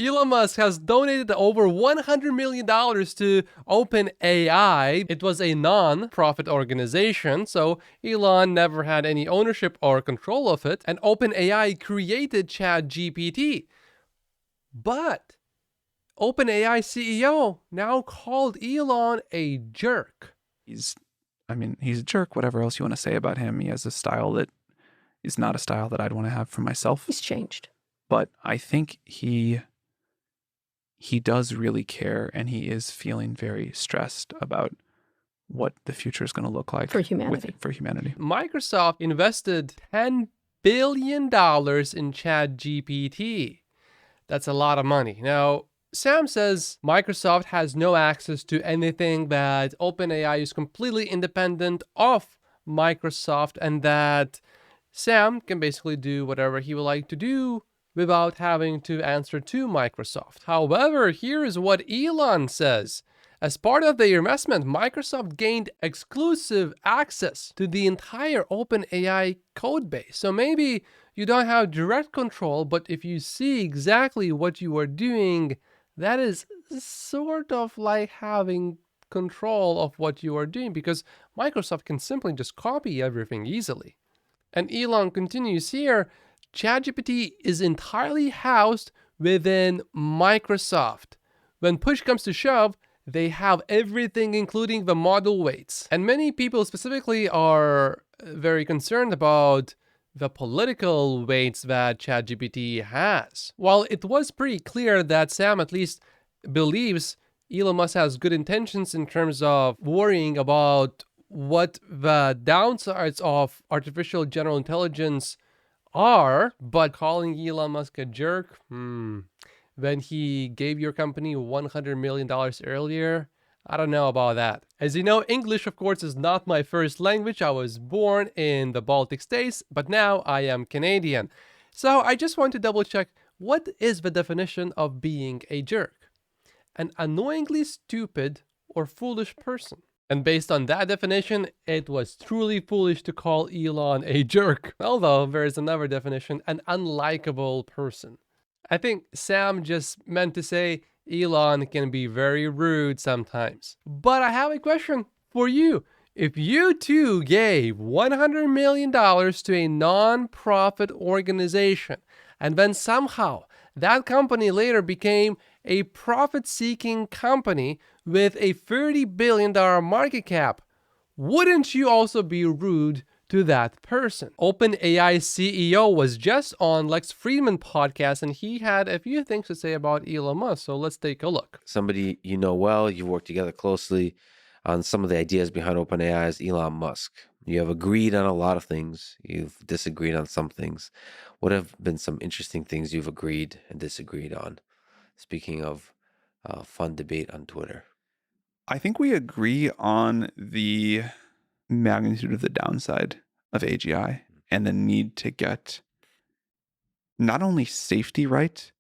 Elon Musk has donated over $100 million to OpenAI. It was a non-profit organization, so Elon never had any ownership or control of it, and OpenAI created ChatGPT. But OpenAI CEO now called Elon a jerk. He's a jerk, whatever else you want to say about him. He has a style that is not a style that I'd want to have for myself. He's changed. But I think he does really care, and he is feeling very stressed about what the future is going to look like for humanity. Microsoft invested $10 billion in ChatGPT. That's a lot of money. Now, Sam says Microsoft has no access to anything, that OpenAI is completely independent of Microsoft, and that Sam can basically do whatever he would like to do without having to answer to Microsoft. However, here is what Elon says. As part of the investment, Microsoft gained exclusive access to the entire OpenAI code base. So maybe you don't have direct control, but if you see exactly what you are doing, that is sort of like having control of what you are doing, because Microsoft can simply just copy everything easily. And Elon continues here, ChatGPT is entirely housed within Microsoft. When push comes to shove, they have everything, including the model weights. And many people specifically are very concerned about the political weights that ChatGPT has. While it was pretty clear that Sam at least believes Elon Musk has good intentions in terms of worrying about what the downsides of artificial general intelligence are, but calling Elon Musk a jerk, when he gave your company $100 million earlier, I don't know about that. As you know, English, of course, is not my first language. I was born in the Baltic states, but now I am Canadian. So I just want to double check, what is the definition of being a jerk? An annoyingly stupid or foolish person. And based on that definition, it was truly foolish to call Elon a jerk. Although there is another definition, an unlikable person. I think Sam just meant to say Elon can be very rude sometimes. But I have a question for you. If you too gave $100 million to a non-profit organization, and then somehow that company later became a profit-seeking company with a $30 billion market cap, wouldn't you also be rude to that person? OpenAI CEO was just on Lex Fridman podcast, and he had a few things to say about Elon Musk. So let's take a look. Somebody you know well, you've worked together closely on some of the ideas behind OpenAI is Elon Musk. You have agreed on a lot of things. You've disagreed on some things. What have been some interesting things you've agreed and disagreed on? Speaking of fun debate on Twitter. I think we agree on the magnitude of the downside of AGI and the need to get not only safety right,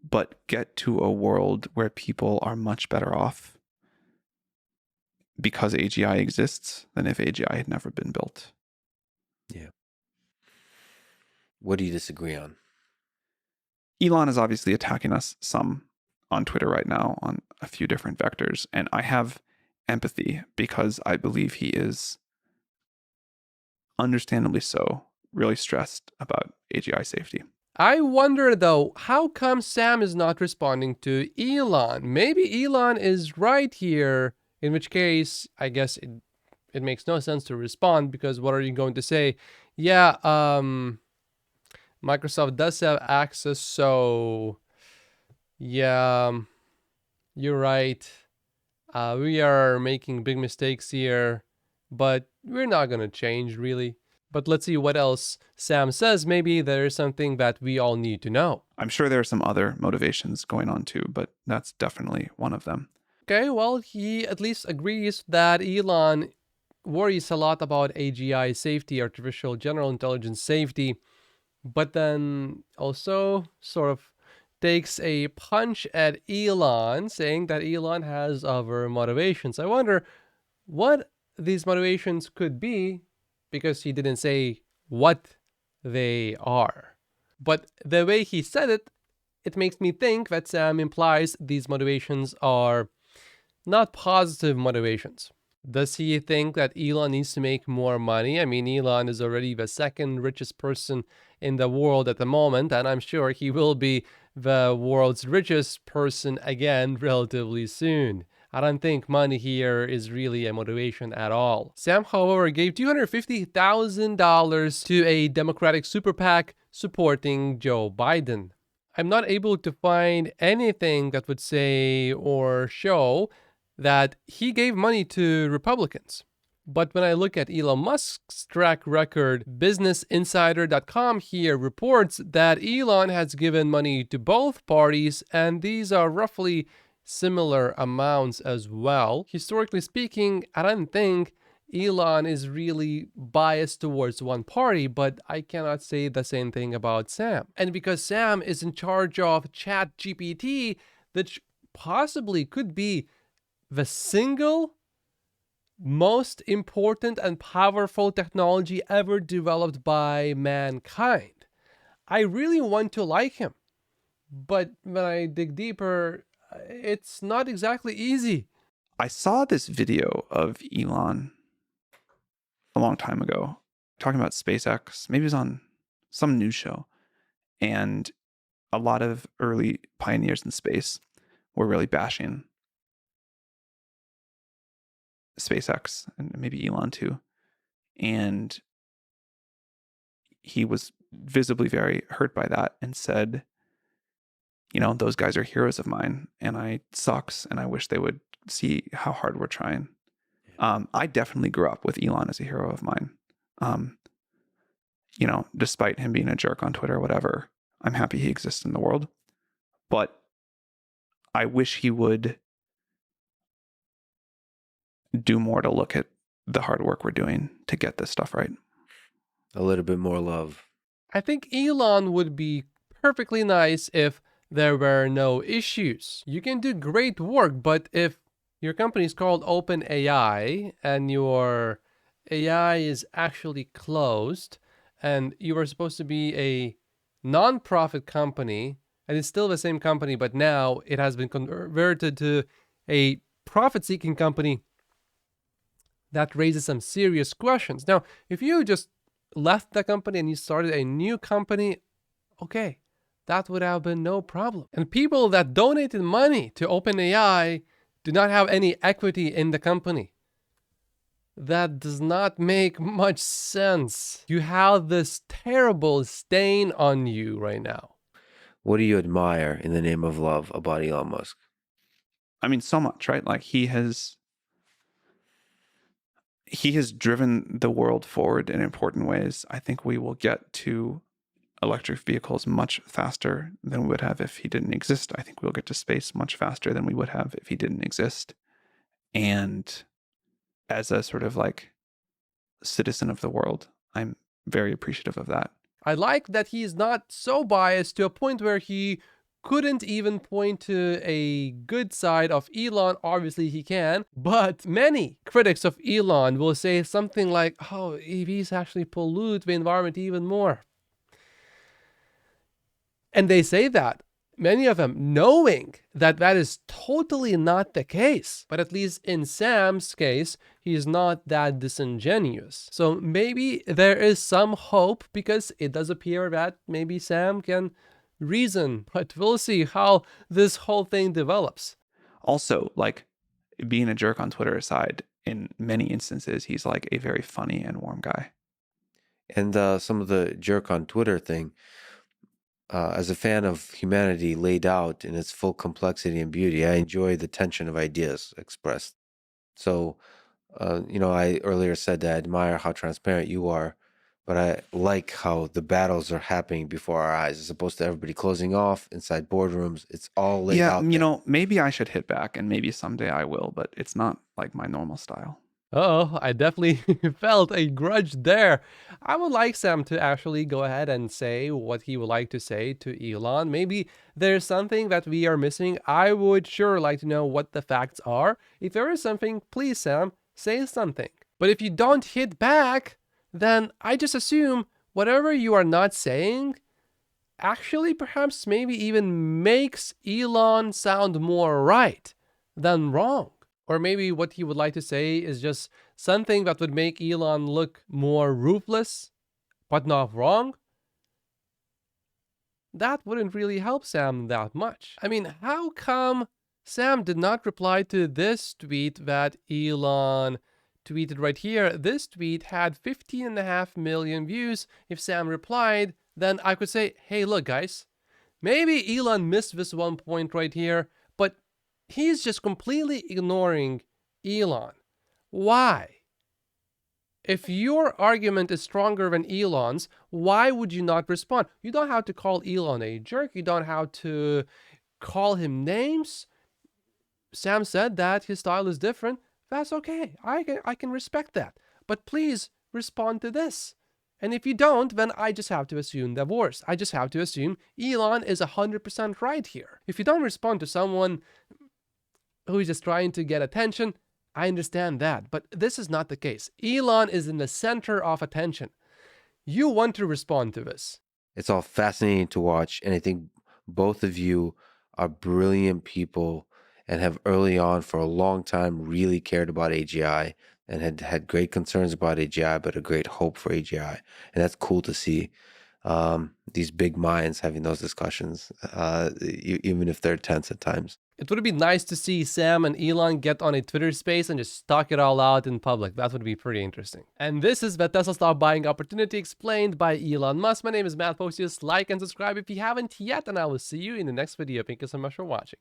but get to a world where people are much better off because AGI exists than if AGI had never been built. Yeah. What do you disagree on? Elon is obviously attacking us some on Twitter right now on a few different vectors, and I have empathy because I believe he is, understandably so, really stressed about AGI safety. I wonder though, how come Sam is not responding to Elon? Maybe Elon is right here, in which case I guess it makes no sense to respond, because what are you going to say? Yeah, Microsoft does have access, so yeah, you're right. We are making big mistakes here, but we're not going to change really. But let's see what else Sam says. Maybe there's something that we all need to know. I'm sure there are some other motivations going on too, but that's definitely one of them. Okay, well, he at least agrees that Elon worries a lot about AGI safety, artificial general intelligence safety, but then also sort of takes a punch at Elon, saying that Elon has other motivations. I wonder what these motivations could be, because he didn't say what they are. But the way he said it it makes me think that Sam implies these motivations are not positive motivations. Does he think that Elon needs to make more money? I mean, Elon is already the second richest person in the world at the moment, and I'm sure he will be the world's richest person again relatively soon. I don't think money here is really a motivation at all. Sam, however, gave $250,000 to a Democratic super PAC supporting Joe Biden. I'm not able to find anything that would say or show that he gave money to Republicans. But when I look at Elon Musk's track record, BusinessInsider.com here reports that Elon has given money to both parties, and these are roughly similar amounts as well. Historically speaking, I don't think Elon is really biased towards one party, but I cannot say the same thing about Sam. And because Sam is in charge of ChatGPT, that possibly could be the single most important and powerful technology ever developed by mankind. I really want to like him, but when I dig deeper, it's not exactly easy. I saw this video of Elon a long time ago talking about SpaceX. Maybe it was on some news show. And a lot of early pioneers in space were really bashing SpaceX and maybe Elon too. And he was visibly very hurt by that and said, you know, those guys are heroes of mine and I sucks and I wish they would see how hard we're trying. I definitely grew up with Elon as a hero of mine. You know, despite him being a jerk on Twitter or whatever, I'm happy he exists in the world. But I wish he would do more to look at the hard work we're doing to get this stuff right. A little bit more love. I think Elon would be perfectly nice if there were no issues. You can do great work, but if your company is called OpenAI and your AI is actually closed and you were supposed to be a non-profit company and it's still the same company, but now it has been converted to a profit-seeking company, that raises some serious questions. Now, if you just left the company and you started a new company, okay, that would have been no problem. And people that donated money to OpenAI do not have any equity in the company. That does not make much sense. You have this terrible stain on you right now. What do you admire in the name of love about Elon Musk? I mean, so much, right? Like he has driven the world forward in important ways. I think we will get to electric vehicles much faster than we would have if he didn't exist. I think we'll get to space much faster than we would have if he didn't exist. And as a sort of like citizen of the world, I'm very appreciative of that. I like that he's not so biased to a point where he couldn't even point to a good side of Elon. Obviously he can, but many critics of Elon will say something like, oh, EVs actually pollute the environment even more. And they say that, many of them knowing that that is totally not the case. But at least in Sam's case, he's not that disingenuous. So maybe there is some hope, because it does appear that maybe Sam can reason. But we'll see how this whole thing develops. Also, like, being a jerk on Twitter aside, in many instances, he's like a very funny and warm guy. And some of the jerk on Twitter thing, as a fan of humanity laid out in its full complexity and beauty, I enjoy the tension of ideas expressed. So, I earlier said that I admire how transparent you are, but I like how the battles are happening before our eyes, as opposed to everybody closing off inside boardrooms. It's all laid out. Yeah, maybe I should hit back, and maybe someday I will, but it's not like my normal style. Oh, I definitely felt a grudge there. I would like Sam to actually go ahead and say what he would like to say to Elon. Maybe there's something that we are missing. I would sure like to know what the facts are. If there is something, please, Sam, say something. But if you don't hit back, then I just assume whatever you are not saying actually perhaps maybe even makes Elon sound more right than wrong. Or maybe what he would like to say is just something that would make Elon look more ruthless, but not wrong. That wouldn't really help Sam that much. I mean, how come Sam did not reply to this tweet that Elon tweeted right here? This tweet had 15.5 million views. If Sam replied, then I could say, hey, look, guys, maybe Elon missed this one point right here, but he's just completely ignoring Elon. Why? If your argument is stronger than Elon's, why would you not respond? You don't have to call Elon a jerk. You don't have to call him names. Sam said that his style is different. That's okay. I can respect that. But please respond to this. And if you don't, then I just have to assume the worst. I just have to assume Elon is 100% right here. If you don't respond to someone who is just trying to get attention, I understand that, but this is not the case. Elon is in the center of attention. You want to respond to this. It's all fascinating to watch, and I think both of you are brilliant people and have early on for a long time really cared about AGI and had great concerns about AGI, but a great hope for AGI. And that's cool to see these big minds having those discussions, even if they're tense at times. It would be nice to see Sam and Elon get on a Twitter space and just talk it all out in public. That would be pretty interesting. And this is the Tesla stock buying opportunity explained by Elon Musk. My name is Matt Posius. Like and subscribe if you haven't yet, and I will see you in the next video. Thank you so much for watching.